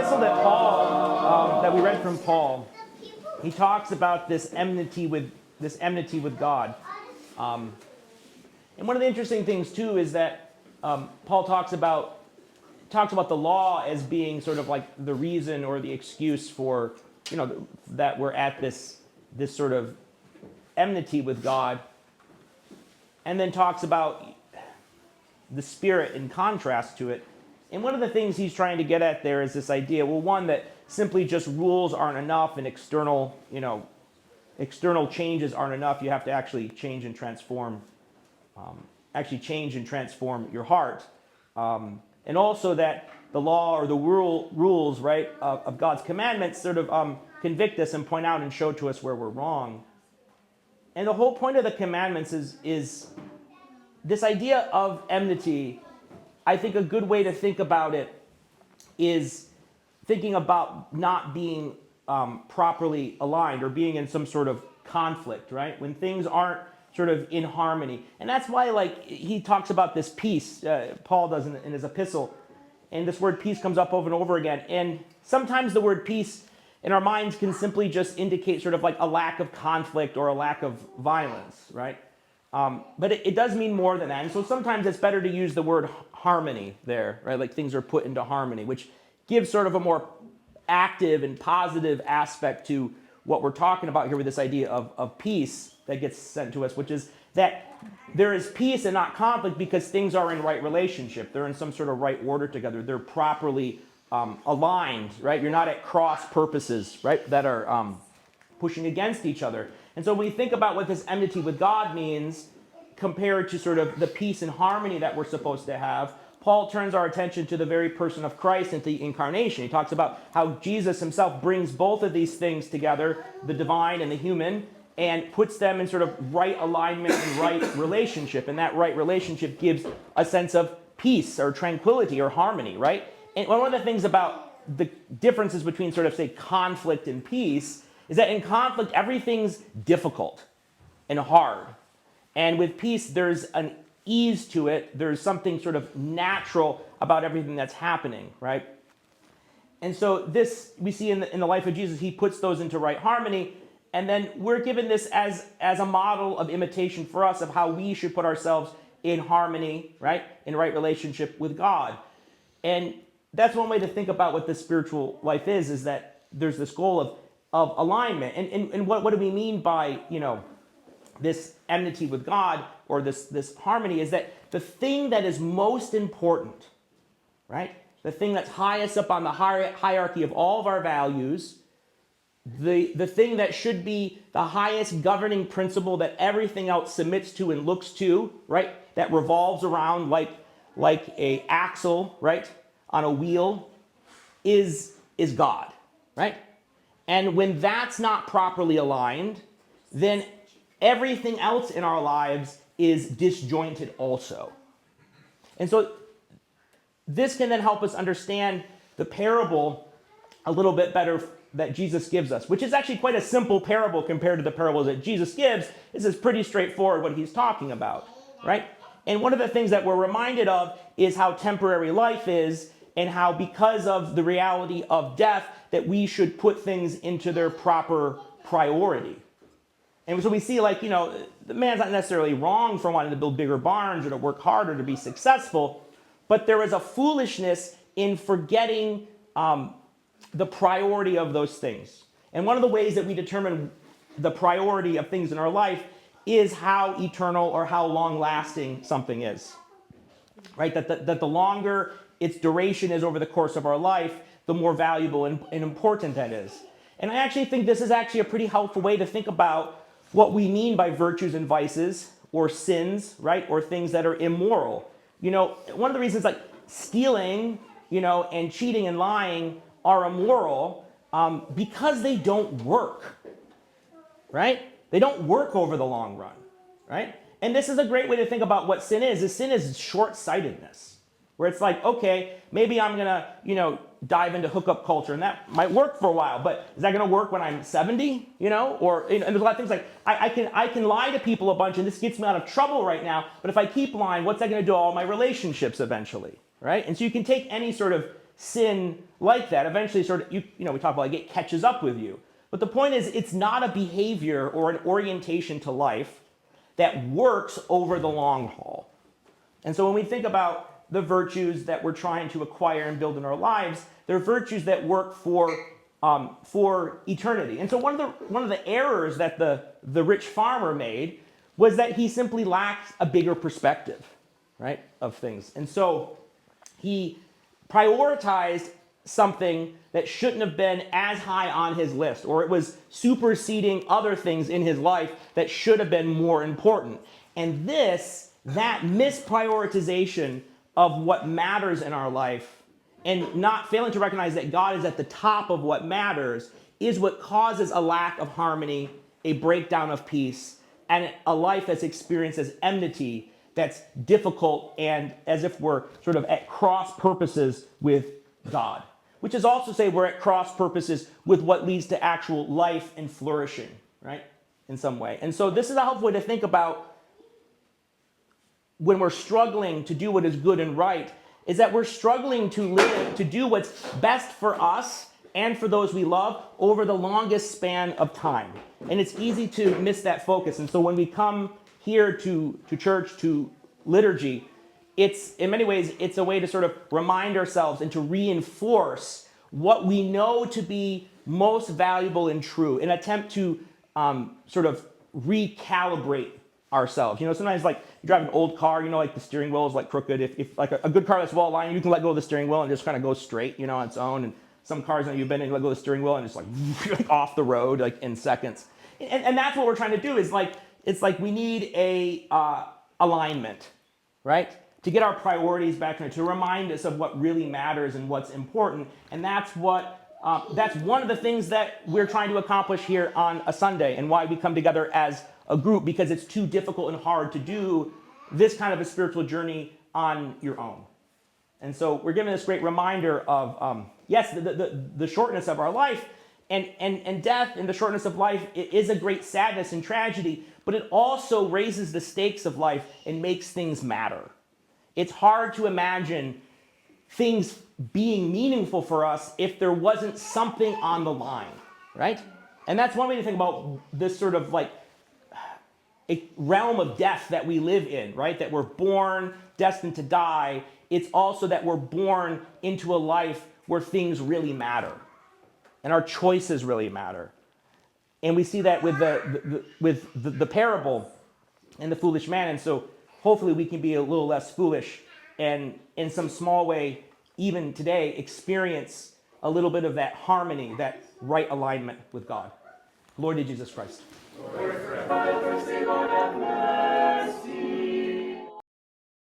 epistle that that we read from Paul, he talks about this enmity with God. And one of the interesting things too is that Paul talks about the law as being sort of like the reason or the excuse for that we're at this sort of enmity with God, and then talks about the Spirit in contrast to it. And one of the things he's trying to get at there is this idea, well, one, that simply just rules aren't enough and external changes aren't enough. You have to actually change and transform your heart. And also that the law or the rules, right, of God's commandments sort of convict us and point out and show to us where we're wrong. And the whole point of the commandments is this idea of enmity. I think a good way to think about it is thinking about not being properly aligned or being in some sort of conflict, right? When things aren't sort of in harmony. And that's why, like, he talks about this peace, Paul does in his epistle, and this word peace comes up over and over again. And sometimes the word peace in our minds can simply just indicate sort of like a lack of conflict or a lack of violence, right? But it does mean more than that. And so sometimes it's better to use the word harmony there, right? Like things are put into harmony, which gives sort of a more active and positive aspect to what we're talking about here with this idea of peace that gets sent to us, which is that there is peace and not conflict because things are in right relationship. They're in some sort of right order together. They're properly aligned, right? You're not at cross purposes, right, that are pushing against each other. And so when we think about what this enmity with God means compared to sort of the peace and harmony that we're supposed to have, Paul turns our attention to the very person of Christ and to the incarnation. He talks about how Jesus himself brings both of these things together, the divine and the human, and puts them in sort of right alignment and right relationship. And that right relationship gives a sense of peace or tranquility or harmony, right? And one of the things about the differences between sort of, say, conflict and peace is that in conflict, everything's difficult and hard. And with peace, there's an ease to it. There's something sort of natural about everything that's happening, right? And so this, we see in the life of Jesus, he puts those into right harmony. And then we're given this as a model of imitation for us of how we should put ourselves in harmony, right? In right relationship with God. And that's one way to think about what the spiritual life is that there's this goal of alignment. And what do we mean by, this enmity with God or this harmony is that the thing that is most important, right? The thing that's highest up on the hierarchy of all of our values, the thing that should be the highest governing principle that everything else submits to and looks to, right? That revolves around like a axle, right? On a wheel is God, right? And when that's not properly aligned, then everything else in our lives is disjointed also. And so this can then help us understand the parable a little bit better that Jesus gives us, which is actually quite a simple parable compared to the parables that Jesus gives. This is pretty straightforward what he's talking about, right? And one of the things that we're reminded of is how temporary life is and how because of the reality of death that we should put things into their proper priority. And so we see the man's not necessarily wrong for wanting to build bigger barns or to work harder to be successful, but there is a foolishness in forgetting the priority of those things. And one of the ways that we determine the priority of things in our life is how eternal or how long-lasting something is, right? That the longer its duration is over the course of our life, the more valuable and important that is. And I actually think this is actually a pretty helpful way to think about what we mean by virtues and vices or sins, right? Or things that are immoral. One of the reasons like stealing, and cheating and lying are immoral because they don't work, right? They don't work over the long run, right? And this is a great way to think about what sin is. Sin is short-sightedness, where it's like, okay, maybe I'm gonna, dive into hookup culture, and that might work for a while, but is that gonna work when I'm 70, Or, and there's a lot of things like, I can lie to people a bunch, and this gets me out of trouble right now, but if I keep lying, what's that gonna do to all my relationships eventually, right? And so you can take any sort of sin like that eventually sort of, we talk about like it catches up with you. But the point is, it's not a behavior or an orientation to life that works over the long haul. And so when we think about the virtues that we're trying to acquire and build in our lives, they're virtues that work for eternity. And so one of the errors that the rich farmer made was that he simply lacked a bigger perspective, right, of things. And so he prioritized something that shouldn't have been as high on his list, or it was superseding other things in his life that should have been more important. And that misprioritization of what matters in our life and not failing to recognize that God is at the top of what matters is what causes a lack of harmony, a breakdown of peace, and a life that's experienced as enmity, that's difficult and as if we're sort of at cross purposes with God. Which is also to say we're at cross purposes with what leads to actual life and flourishing, right? In some way. And so this is a helpful way to think about when we're struggling to do what is good and right, is that we're struggling to do what's best for us and for those we love over the longest span of time. And it's easy to miss that focus. And so when we come here to church, to liturgy, it's, in many ways, it's a way to sort of remind ourselves and to reinforce what we know to be most valuable and true, an attempt to sort of recalibrate ourselves. Sometimes like you drive an old car, like the steering wheel is like crooked. If like a good car that's well aligned, you can let go of the steering wheel and just kind of go straight, on its own. And some cars that you've been in, you let go of the steering wheel and just like off the road like in seconds. And that's what we're trying to do is like, it's like we need a alignment, right? To get our priorities back, to remind us of what really matters and what's important. And that's one of the things that we're trying to accomplish here on a Sunday and why we come together as a group, because it's too difficult and hard to do this kind of a spiritual journey on your own. And so we're given this great reminder of, yes, the shortness of our life and death and the shortness of life is a great sadness and tragedy, but it also raises the stakes of life and makes things matter. It's hard to imagine things being meaningful for us if there wasn't something on the line, right? And that's one way to think about this sort of like a realm of death that we live in, right? That we're born, destined to die. It's also that we're born into a life where things really matter and our choices really matter. And we see that with the parable and the foolish man. And so hopefully we can be a little less foolish and in some small way, even today, experience a little bit of that harmony, that right alignment with God. Glory to Jesus Christ. Lord,